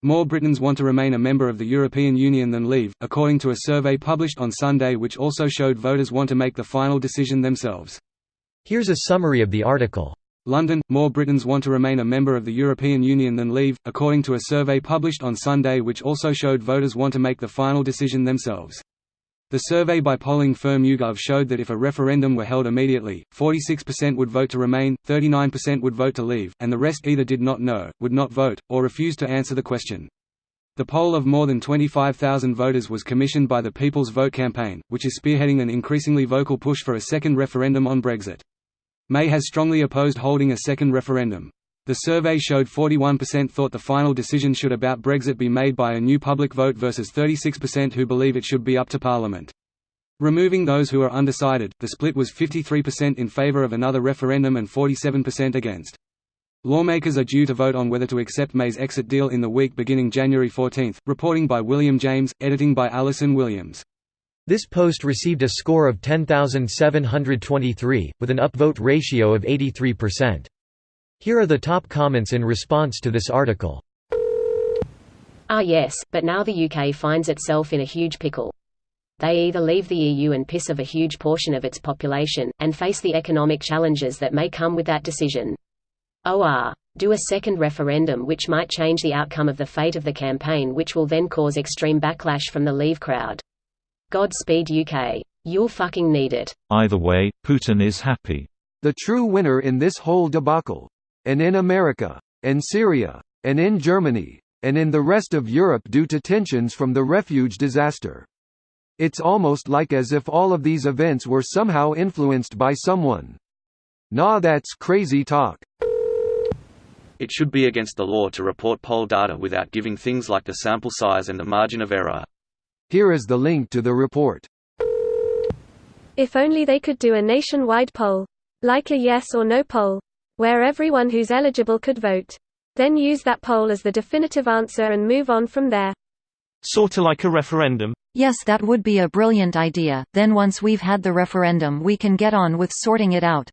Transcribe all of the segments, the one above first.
More Britons want to remain a member of the European Union than leave, according to a survey published on Sunday which also showed voters want to make the final decision themselves. Here's a summary of the article. London – More Britons want to remain a member of the European Union than leave, according to a survey published on Sunday which also showed voters want to make the final decision themselves. The survey by polling firm YouGov showed that if a referendum were held immediately, 46% would vote to remain, 39% would vote to leave, and the rest either did not know, would not vote, or refused to answer the question. The poll of more than 25,000 voters was commissioned by the People's Vote campaign, which is spearheading an increasingly vocal push for a second referendum on Brexit. May has strongly opposed holding a second referendum. The survey showed 41% thought the final decision should about Brexit be made by a new public vote versus 36% who believe it should be up to Parliament. Removing those who are undecided, the split was 53% in favour of another referendum and 47% against. Lawmakers are due to vote on whether to accept May's exit deal in the week beginning January 14, reporting by William James, editing by Alison Williams. This post received a score of 10,723, with an upvote ratio of 83%. Here are the top comments in response to this article. Yes, but now the UK finds itself in a huge pickle. They either leave the EU and piss of a huge portion of its population, and face the economic challenges that may come with that decision. Or do a second referendum which might change the outcome of the fate of the campaign, which will then cause extreme backlash from the Leave crowd. Godspeed UK. You'll fucking need it. Either way, Putin is happy. The true winner in this whole debacle, and in America, and Syria, and in Germany, and in the rest of Europe due to tensions from the refuge disaster. It's almost like as if all of these events were somehow influenced by someone. Nah, that's crazy talk. It should be against the law to report poll data without giving things like the sample size and the margin of error. Here is the link to the report. If only they could do a nationwide poll. Like a yes or no poll, where everyone who's eligible could vote. Then use that poll as the definitive answer and move on from there. Sorta like a referendum. Yes, that would be a brilliant idea. Then once we've had the referendum we can get on with sorting it out.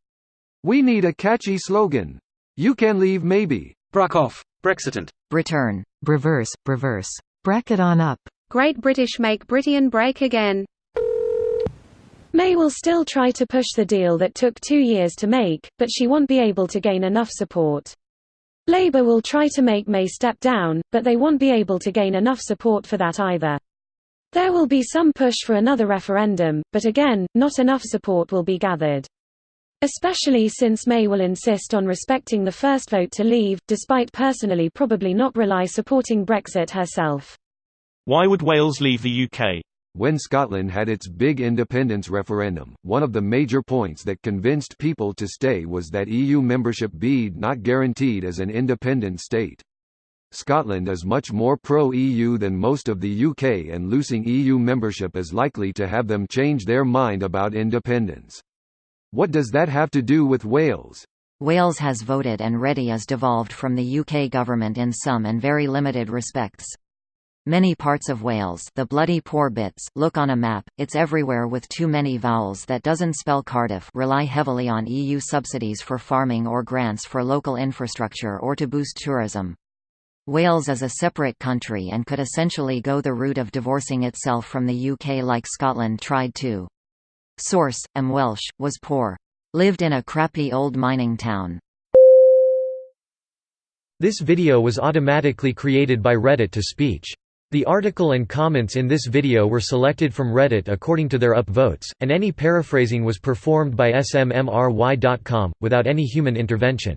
We need a catchy slogan. You can leave maybe. Bruck off. Brexitant. Return. Reverse. Bracket on up. Great British make Britain break again. May will still try to push the deal that took 2 years to make, but she won't be able to gain enough support. Labour will try to make May step down, but they won't be able to gain enough support for that either. There will be some push for another referendum, but again, not enough support will be gathered. Especially since May will insist on respecting the first vote to leave, despite personally probably not rely supporting Brexit herself. Why would Wales leave the UK? When Scotland had its big independence referendum, one of the major points that convinced people to stay was that EU membership be not guaranteed as an independent state. Scotland is much more pro-EU than most of the UK, and losing EU membership is likely to have them change their mind about independence. What does that have to do with Wales? Wales has voted and ready is devolved from the UK government in some and very limited respects. Many parts of Wales, the bloody poor bits, look on a map, it's everywhere with too many vowels that doesn't spell Cardiff, rely heavily on EU subsidies for farming or grants for local infrastructure or to boost tourism. Wales is a separate country and could essentially go the route of divorcing itself from the UK like Scotland tried to. Source: Welsh, was poor. Lived in a crappy old mining town. This video was automatically created by Reddit to speech. The article and comments in this video were selected from Reddit according to their upvotes, and any paraphrasing was performed by smmry.com, without any human intervention.